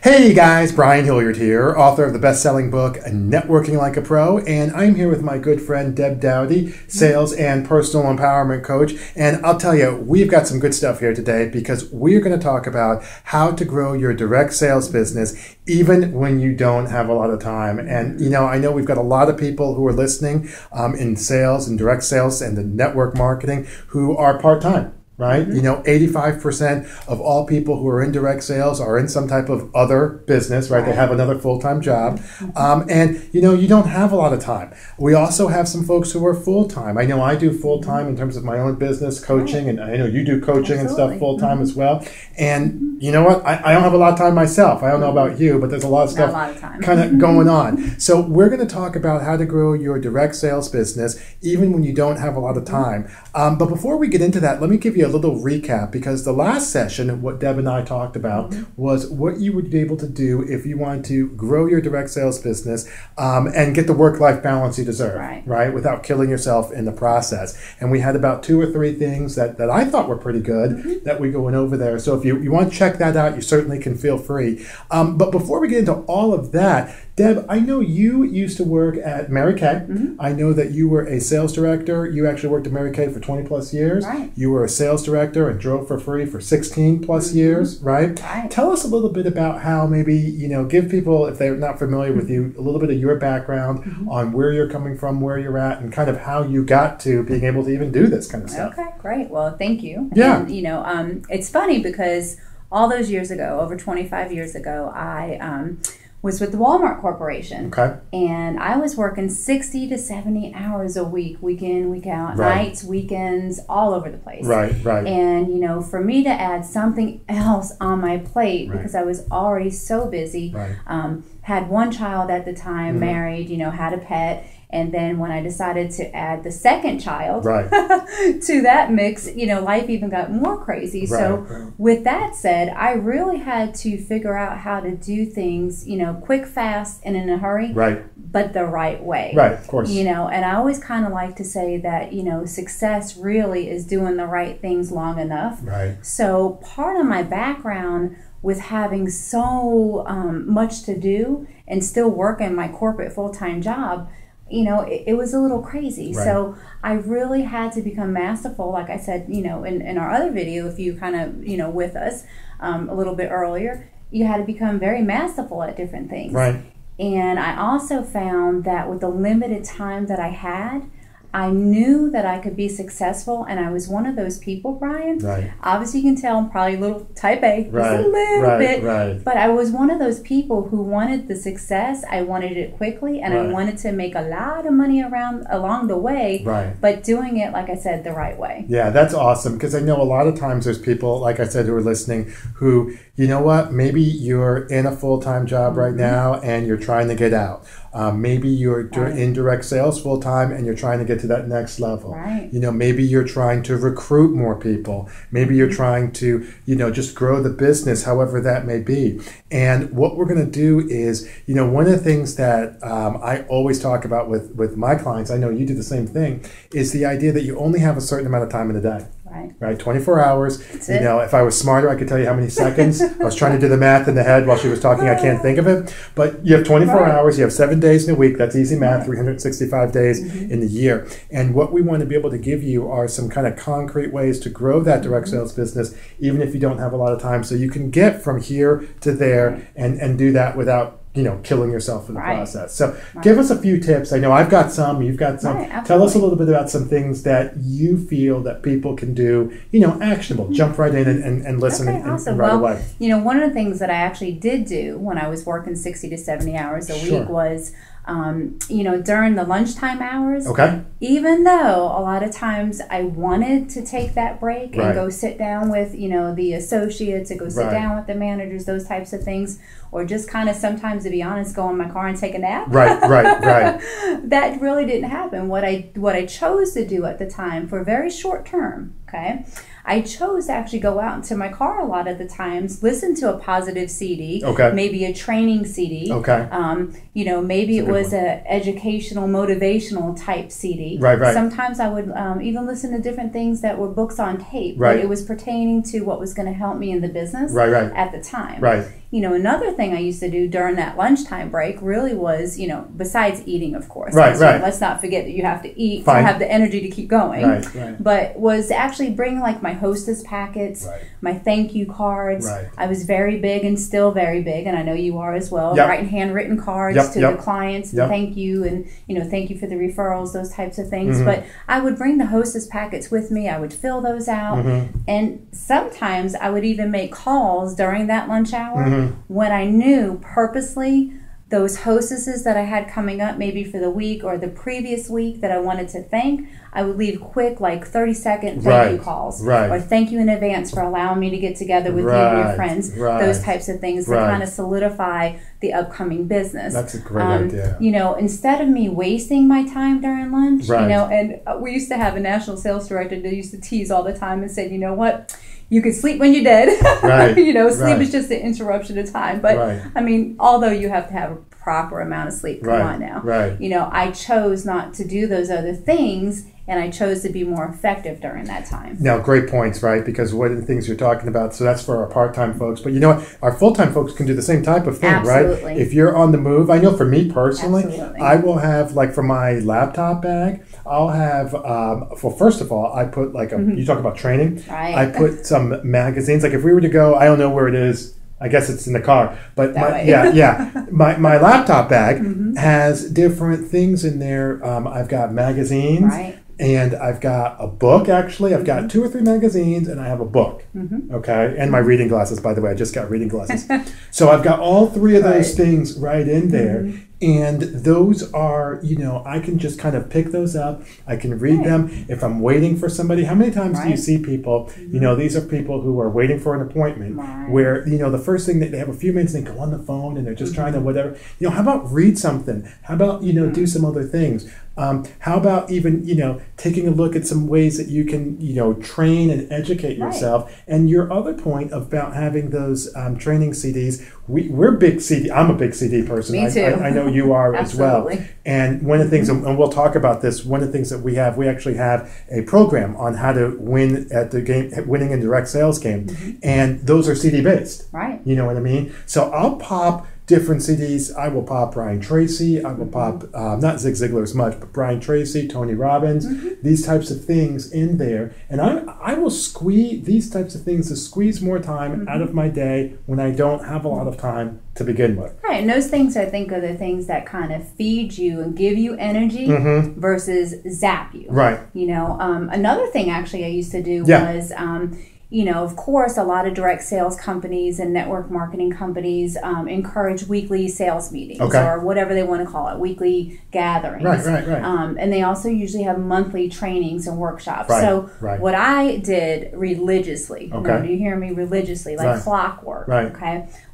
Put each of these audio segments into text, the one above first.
Hey guys, Brian Hilliard here, author of the best-selling book, Networking Like a Pro, and I'm here with my good friend Deb Doughty, sales and personal empowerment coach, and I'll tell you, we've got some good stuff here today because we're going to talk about how to grow your direct sales business even when you don't have a lot of time. And you know, I know we've got a lot of people who are listening in sales and direct sales and the network marketing who are part-time. Right? You know, 85% of all people who are in direct sales are in some type of other business, right? They have another full-time job. And, you know, you don't have a lot of time. We also have some folks who are full-time. I know I do full-time in terms of my own business coaching, and I know you do coaching and stuff full-time as well. And you know what? I don't have a lot of time myself. I don't know about you, but there's a lot of stuff kind of going on. So we're going to talk about how to grow your direct sales business even when you don't have a lot of time. But before we get into that, let me give you a little recap, because the last session, what Deb and I talked about was what you would be able to do if you want to grow your direct sales business and get the work-life balance you deserve, right? Without killing yourself in the process. And we had about 2 or 3 things that I thought were pretty good that we went over there. So if you want to check that out, you certainly can feel free. But before we get into all of that, Deb, I know you used to work at Mary Kay. I know that you were a sales director. You actually worked at Mary Kay for 20 plus years. You were a sales director and drove for free for 16 plus years, right? Tell us a little bit about how maybe, you know, give people, if they're not familiar with you, a little bit of your background on where you're coming from, where you're at, and kind of how you got to being able to even do this kind of stuff. Okay, great. Well, thank you. Yeah. And, you know, it's funny because all those years ago, over 25 years ago, I was with the Walmart Corporation. And I was working 60 to 70 hours a week, week in, week out, nights, weekends, all over the place. And, you know, for me to add something else on my plate, because I was already so busy, had 1 child at the time, married, you know, had a pet. And then when I decided to add the second child to that mix, you know, life even got more crazy. So with that said, I really had to figure out how to do things, you know, quick, fast, and in a hurry, but the right way. Of course. You know, and I always kind of like to say that, you know, success really is doing the right things long enough. So part of my background with having so much to do and still working my corporate full-time job, you know, it was a little crazy. So I really had to become masterful, like I said, you know, in our other video, if you kind of, you know, with us a little bit earlier, you had to become very masterful at different things. And I also found that with the limited time that I had, I knew that I could be successful, and I was one of those people, Brian. Obviously, you can tell I'm probably a little type A, just a little bit. But I was one of those people who wanted the success. I wanted it quickly, and I wanted to make a lot of money along the way. But doing it, like I said, the right way. Yeah, that's awesome, because I know a lot of times there's people, like I said, who are listening who, you know what, maybe you're in a full-time job right now and you're trying to get out. Maybe you're in direct sales full-time and you're trying to get to that next level. You know, maybe you're trying to recruit more people. Maybe you're trying to, you know, just grow the business, however that may be. And what we're going to do is, you know, one of the things that I always talk about with my clients, I know you do the same thing, is the idea that you only have a certain amount of time in a day. 24 hours. You know, if I was smarter, I could tell you how many seconds. I was trying to do the math in the head while she was talking. I can't think of it. But you have 24 hours. You have 7 days in a week. That's easy math, 365 days in the year. And what we want to be able to give you are some kind of concrete ways to grow that direct sales business, even if you don't have a lot of time. So you can get from here to there and do that without, you know, killing yourself in the process. So give us a few tips. I know I've got some, you've got some. Tell us a little bit about some things that you feel that people can do, you know, actionable. Jump right in and listen and right away. You know, one of the things that I actually did do when I was working 60 to 70 hours a week was, you know, during the lunchtime hours, even though a lot of times I wanted to take that break and go sit down with, you know, the associates, and go sit down with the managers, those types of things, or just kind of sometimes, to be honest, go in my car and take a nap. That really didn't happen. What I chose to do at the time for very short term, I chose to actually go out into my car a lot of the times, listen to a positive CD, maybe a training CD, you know, maybe it was a educational, motivational type CD. Sometimes I would even listen to different things that were books on tape, but it was pertaining to what was going to help me in the business at the time. another thing I used to do during that lunchtime break really was, besides eating, of course. Right. Let's not forget that you have to eat to have the energy to keep going. Right. But was actually bring like my hostess packets, my thank you cards. I was very big and still very big, and I know you are as well. Writing handwritten cards to the clients, and thank you, and thank you for the referrals, those types of things. But I would bring the hostess packets with me. I would fill those out, and sometimes I would even make calls during that lunch hour when I knew purposely those hostesses that I had coming up, maybe for the week or the previous week that I wanted to thank. I would leave quick, like 30-second thank you calls, or thank you in advance for allowing me to get together with you and your friends. Those types of things to kind of solidify the upcoming business. That's a great idea. Instead of me wasting my time during lunch, and we used to have a national sales director that used to tease all the time and said, you know what? You could sleep when you're dead. Sleep is just an interruption of time. But I mean, although you have to have a proper amount of sleep, come on now. I chose not to do those other things, and I chose to be more effective during that time. Now, great points, right? Because one of the things you're talking about, so that's for our part-time folks. But you know what? Our full-time folks can do the same type of thing, right? If you're on the move, I know for me personally, I will have, like for my laptop bag, I'll have, first of all, I put like you talk about training. I put some magazines. Like if we were to go, I don't know where it is. I guess it's in the car, but my laptop bag has different things in there. I've got magazines, and I've got a book. Actually, I've got 2 or 3 magazines, and I have a book. Okay, and my reading glasses. By the way, I just got reading glasses. So I've got all 3 of those things right in there. And those are, I can just kind of pick those up. I can read them. If I'm waiting for somebody, how many times do you see people, these are people who are waiting for an appointment where, the first thing that they have a few minutes, they go on the phone and they're just trying to whatever. How about read something? How about, do some other things? How about even, taking a look at some ways that you can, train and educate yourself. And your other point about having those training CDs, we're big CD. I'm a big CD person. Me too. I know you are as well. And one of the things, and we'll talk about this, one of the things that we actually have a program on how to win at the game, winning in direct sales game. And those are CD based. You know what I mean? So I'll pop different CDs. I will pop Brian Tracy. I will pop, not Zig Ziglar as much, but Brian Tracy, Tony Robbins, these types of things in there. And I will squeeze these types of things to squeeze more time out of my day when I don't have a lot of time to begin with. And those things I think are the things that kind of feed you and give you energy versus zap you. Another thing actually I used to do was, of course, a lot of direct sales companies and network marketing companies encourage weekly sales meetings or whatever they want to call it, weekly gatherings. And they also usually have monthly trainings and workshops. So what I did religiously, do you hear me? Religiously, like clockwork,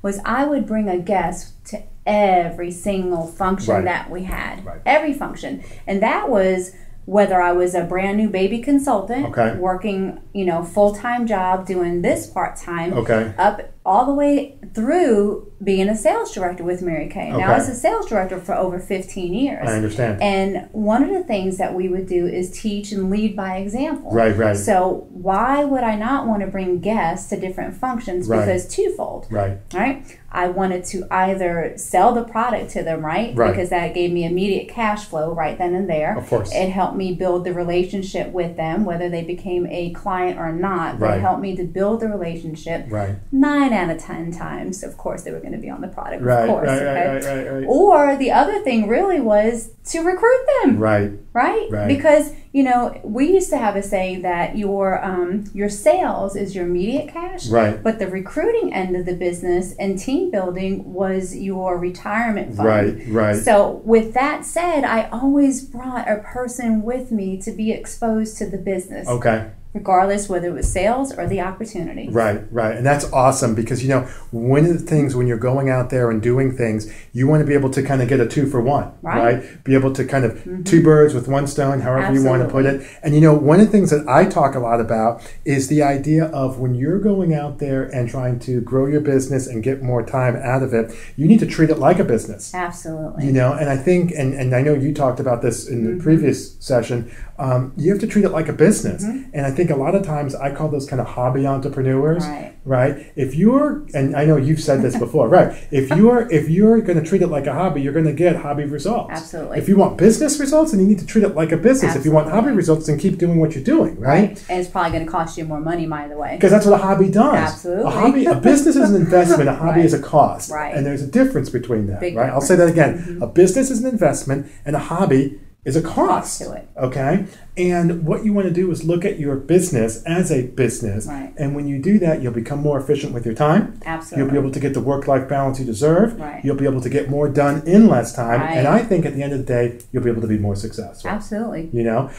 was I would bring a guest to every single function that we had, every function. And that was whether I was a brand new baby consultant working, full-time job doing this part-time, up all the way through being a sales director with Mary Kay. Now, I was a sales director for over 15 years. I understand. And one of the things that we would do is teach and lead by example. So why would I not want to bring guests to different functions? Because twofold. I wanted to either sell the product to them, because that gave me immediate cash flow right then and there. Of course. It helped me build the relationship with them, whether they became a client or not. But it helped me to build the relationship. 9 out of 10 times, of course, they were going to be on the product, of course. Or the other thing really was to recruit them. Because, we used to have a saying that your sales is your immediate cash, but the recruiting end of the business and team building was your retirement fund. So with that said, I always brought a person with me to be exposed to the business. Regardless whether it was sales or the opportunity. And that's awesome because, one of the things when you're going out there and doing things, you want to be able to kind of get a 2 for 1, Be able to kind of 2 birds with 1 stone, however you want to put it. And, one of the things that I talk a lot about is the idea of when you're going out there and trying to grow your business and get more time out of it, you need to treat it like a business. And I think, and I know you talked about this in the previous session, you have to treat it like a business. And I think think a lot of times I call those kind of hobby entrepreneurs, right? Right? If you're, and I know you've said this before, right? If you're going to treat it like a hobby, you're going to get hobby results. Absolutely. If you want business results, then you need to treat it like a business. Absolutely. If you want hobby results, then keep doing what you're doing, right? And it's probably going to cost you more money, by the way. Because that's what a hobby does. Absolutely. A business is an investment. A hobby Right. is a cost. Right. And there's a difference between that, Big right? I'll difference. say that again. A business is an investment, and a hobby is a cost to it. Okay? And what you want to do is look at your business as a business. Right. And when you do that, you'll become more efficient with your time. Absolutely. You'll be able to get the work-life balance you deserve. Right. You'll be able to get more done in less time. Right. And I think at the end of the day, you'll be able to be more successful. Absolutely. You know?